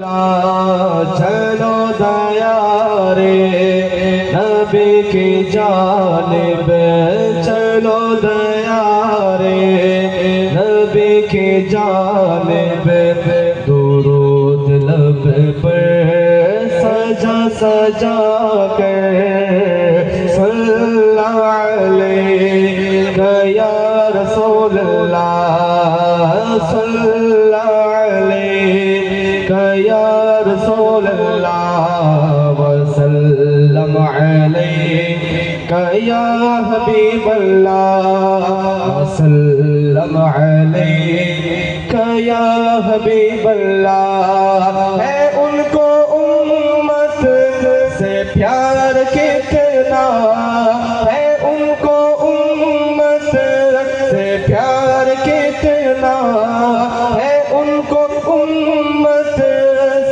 चलो दया रे नबी की जानिब, चलो दया रे नबी की जानिब, दुरूद लब पर सजा सजा कर सल्लल्लाहु अलैहि या रसूल अल्लाह, सल्लल्लाहु अलैहि या रसूल अल्लाह वसल्लम अलैका या हबीब अल्लाह, वसल्लम अलैका या हबीब अल्लाह। है उनको उम्मत से प्यार कितना, है उनको उम्मत से प्यार कितना, है उनको उम्मत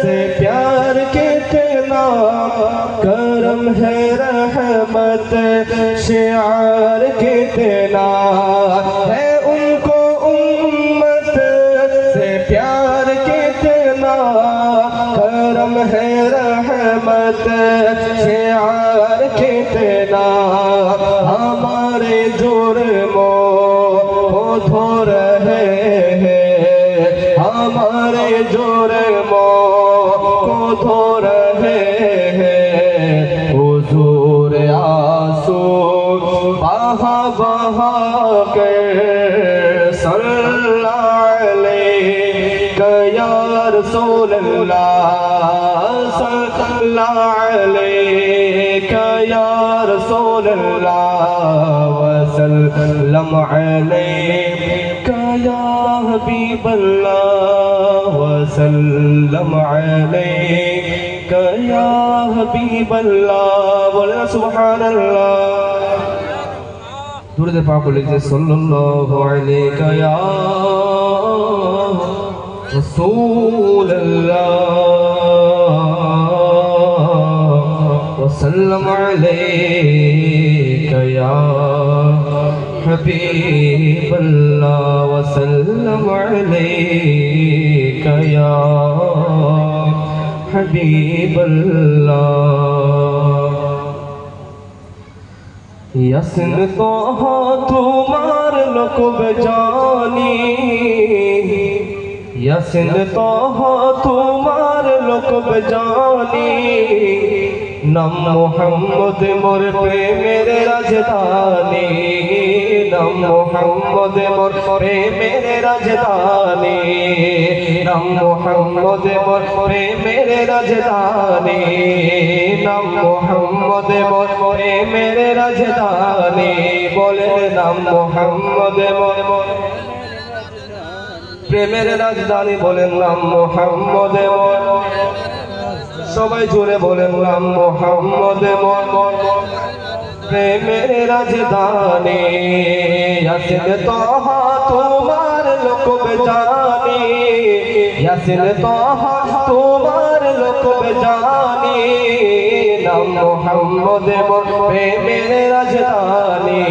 से प्यार कितना, करम है रहमत शिआर कितना, है उनको उम्मत से प्यार कितना, करम है रहमत शिआर कितना। हमारे जुर्मों को धो रहे हैं, हमारे जुर्मों को धो रहे हैं, हुजूर आंसू बहा बहा कर सल्लल्लाहु अलैका या रसूल अल्लाह, सल्लल्लाहु अलैका या रसूल अल्लाह वसल्लम अलैका या हबीब अल्लाह, वसल्लम अलैका या हबीब अल्लाह। बोले सुभान अल्लाह। दुरूद पाक लिखते सल्लल्लाहु अलैका या रसूल अल्लाह, वसल्लम अलैका या हबीब अल्लाह, वसल्लम अलैका या हबीब अल्लाह। यासिन तोहा तुम्हार लकुब जानी, यासिन तोहा तुम्हार लकुब जानी, नाम मोहम्मद मोर प्रेमेर राजधानी, नाम मोहम्मद मोर प्रेमेर राजधानी, नाम मोहम्मद मोर प्रेमेर राजधानी, नाम मोहम्मद मोर प्रेमेर राजधानी। बोले नाम मोहम्मद मोर प्रेमेर राजधानी, बोले नाम मोहम्मद मोर, সবাই জোরে বলেন নাম মোহাম্মদ মোর প্রেমের রাজধানী। ইয়াসিন তোহা তোমার লকুব জানি, ইয়াসিন তোহা তোমার লকুব জানি, নাম মোহাম্মদ মোর প্রেমের রাজধানী,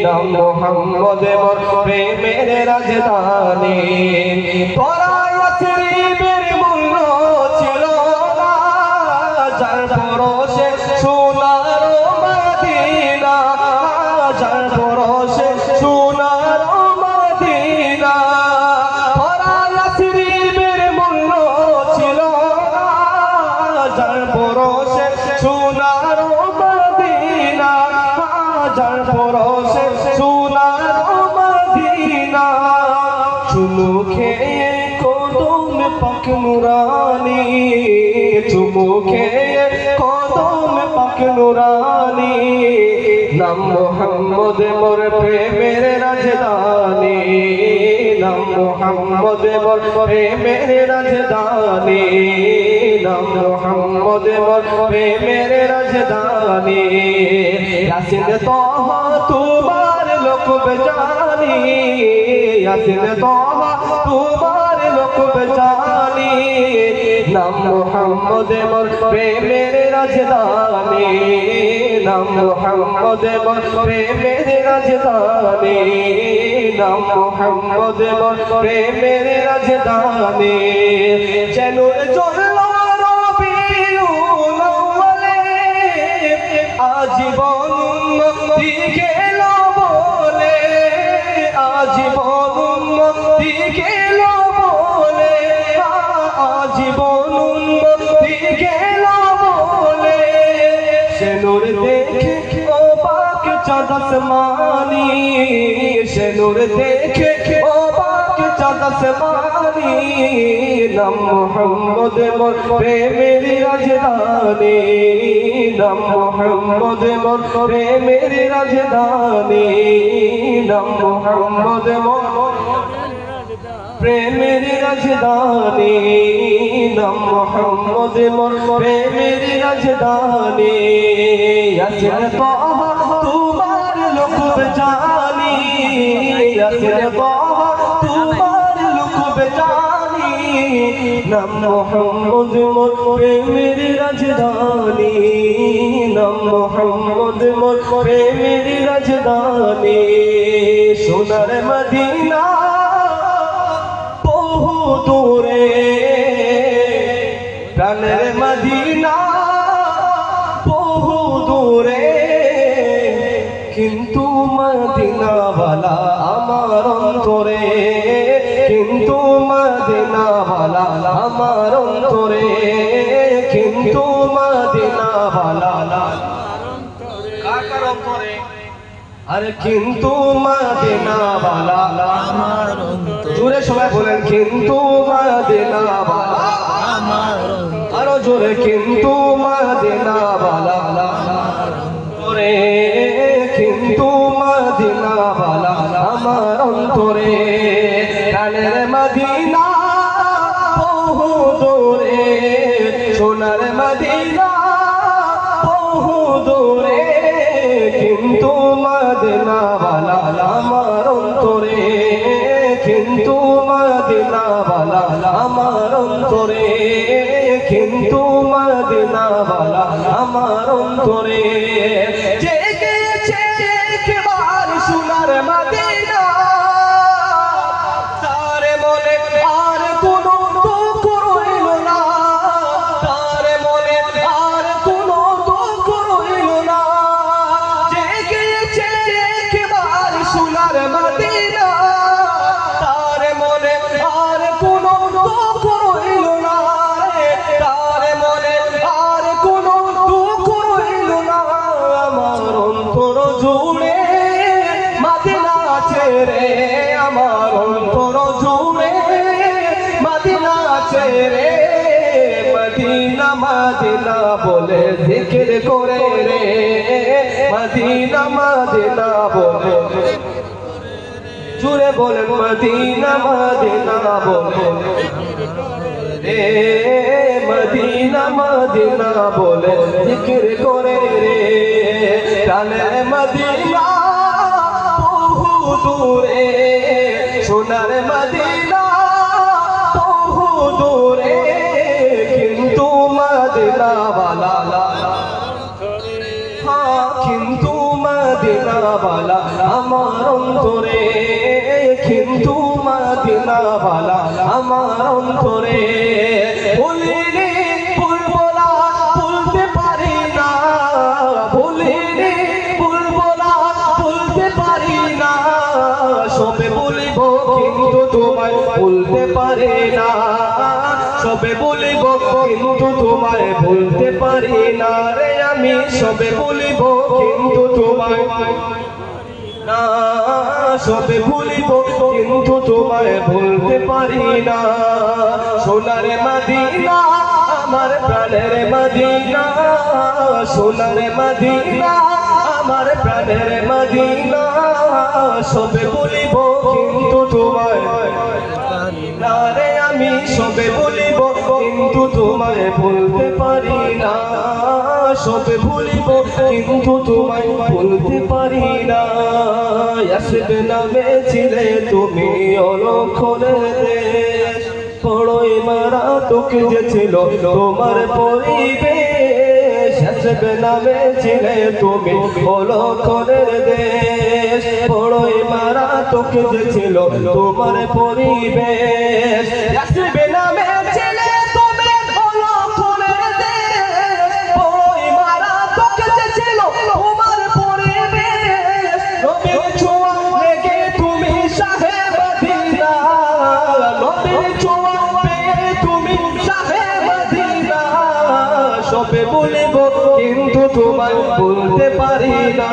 নাম মোহাম্মদ মোর প্রেমের রাজধানী। তোরা ইয়াসরিবের মূল্য ছিল যার পরশে সোনার মদিনা, যার পরশে সোনার মদিনা। তোরা ইয়াসরিবের মূল্য ছিল যার পরশে সোনার মদিনা, যার পরশে সোনার মদিনা। চুমু খেয়ে কদম পাক নুরানি, চুমু খেয়ে কদম পাক নুরানি, নাম মোহাম্মদ মোর প্রেমের রাজধানী, নাম মোহাম্মদ মোর প্রেমের রাজধানী, নাম মোহাম্মদ মোর প্রেমের রাজধানী। ইয়াসিন তোহা তোমার লকুব জানি, ইয়াসিন তোহা তোমার লকুব জানি, নাম মোহাম্মদ মোর প্রেমের রাজধানী নাম মোহাম্মদ মোর প্রেমের রাজধানী নাম মোহাম্মদ মোর প্রেমের রাজধানী চলুন চলো রবিউল আউয়ালে আজীবন উম্মতি গেল বলে আজীবন উম্মতি গেল বলে আজীবন উম্মতি গেল বলে সে নূর দেখে ও পাক চাঁদ আসমানি সে নূর দেখে ও পাক চাঁদ আসমানি নাম মোহাম্মদ মোর প্রেমের রাজধানী নাম মোহাম্মদ মোর প্রেমের রাজধানী নাম মোহাম্মদ মোর প্রেমের রাজধানী নাম মোহাম্মদ মোর প্রেমের রাজধানী আসেন বাবা তোমার লুকুব জানি আসেন বাবা তোমার লুকুব জানি নাম মোহাম্মদ মোর প্রেমের রাজধানী নাম মোহাম্মদ মোর প্রেমের রাজধানী সোনার মদিনা বহু দূরে প্রাণের মদিনা বহু দূরে কিন্তু মদিনাওয়ালা আমার অন্তরে কিন্তু মদিনাওয়ালা আমার অন্তরে কিন্তু মদিনাওয়ালা কার অন্তরে আরে কিন্তু মদিনাওয়ালা আমার অন্তরে জোরে সবাই বলেন কিন্তু মদিনাওয়ালা আমার অন্তরে আরো জোরে কিন্তু মদিনাওয়ালা আমার অন্তরে কিন্তু মদিনাওয়ালা আমার অন্তরে প্রাণের মদিনা বহু দূরে সোনার মদিনা বহু দূরে কিন্তু মদিনাওয়ালা আমার অন্তরে কিন্তু মদিনাওয়ালা আমার অন্তরে কিন্তু মদিনাওয়ালা আমার অন্তরে জেগেছে একবার সোনার মদিনা তার মনে আর কোনো দুঃখ রইল না তার মনে আর কোনো দুঃখ রইল না জেগেছে একবার সোনার মদিনা তার মনে আর কোনো দুঃখ রইল না তার মনে আর কোনো দুঃখ রইল না আমার অন্তর জুড়ে মদিনা ছেড়ে আমার অন্তর জুড়ে মদিনা ছেড়ে মদিনা মদিনা বলে জিকির করে রে মদিনা মদিনা বলে জুড়ে বলেন মদিনা মদিনা বলে রে মদিনা মদিনা বলে জিকির করে রে প্রাণের মদিনা বহু দূরে সোনার মদিনা বহু দূরে কিন্তু মদিনাওয়ালা কিন্তু মদিনাওয়ালা আমার অন্তরে কিন্তু মদিনাওয়ালা আমার অন্তরে ভুলিনি ভুলবো না ভুলতে পারি না ভুলিনি ভুলবো না ভুলতে পারি না সবে বলিব কিন্তু তোমায় ভুলতে পারি না সবে বলিব কিন্তু তোমায় ভুলতে পারি না রে আমি সবে বলিব কিন্তু তোমায় না সবে ভুলিব কিন্তু তোমায় ভুলতে পারি না সোনার মদিনা আমার প্রাণের মদিনা সোনার মদিনা আমার প্রাণের মদিনা সবে বলিব কিন্তু তোমায় না রে আমি সবে বলিব কিন্তু তোমায় ভুলতে পারি না সবে ভুলিব কিন্তু তোমায় ভুলতে পারি না ইয়াসির নামে ছিলে তুমি অলক্ষণের দেশ বড়ই মারাত্মক যে ছিল তোমার পরিবেশ, হাসবে নামে ছিলে তুমি অলক্ষণের দেশ। বড়ই মারাত্মক যে ছিল তোমার পরিবেশ, হাসবে নামে ছিলে তুমি অলক্ষণের দেশ। বড়ই মারাত্মক যে ছিল তোমার পরিবেশ, নবীর ছোঁয়া লেগে তুমি শাহে মদিনা, নবীর ছোঁয়া পেয়ে তুমি শাহে মদিনা। সবে বলবো কিন্তু তোমায় বলতে পারি না।